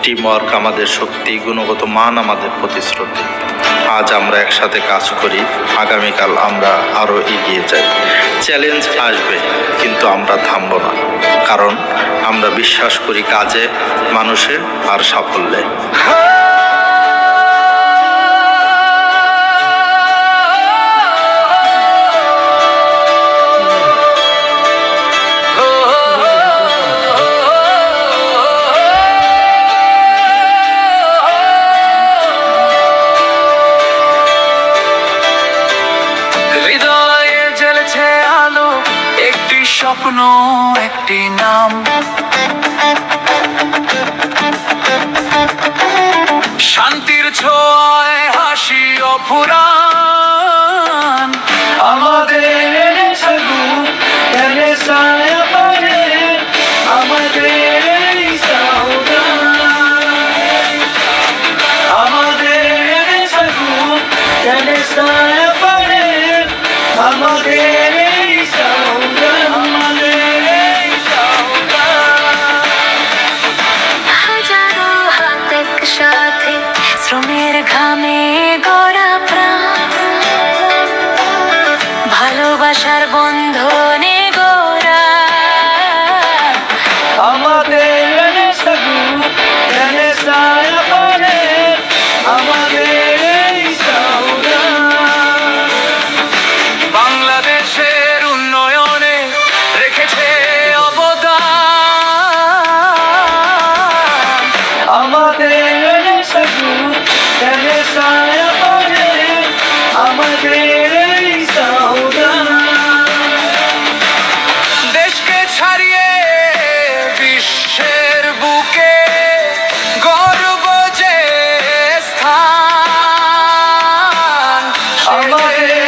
Teamwork আমাদের শক্তি, গুণগত মান আমাদের প্রতিশ্রুতি। আজ আমরা একসাথে কাজ করি, আগামীকাল আমরা আরও এগিয়ে যাই। চ্যালেঞ্জ আসবে, কিন্তু আমরা থামব না, কারণ আমরা বিশ্বাস করি কাজে, মানুষে আর সাফল্যে। স্বপ্ন একটি নাম, শান্তির ছোঁয়ায় হাসি অফুরান। আমাদের ছাগু এনে ছায়া পারে, আমাদের আমাদের ছাগু এনে ছায়া পারে, আমাদের শ্রমের ঘামে গড়া প্রাণ, ভালোবাসার বন্ধনে গোরা। আমাদের বাংলাদেশের উন্নয়নে রেখেছে অবদান। আমাদের দেশকে ছাড়িয়ে বিশ্বের বুকে গর্ব যে স্থান, আমাদের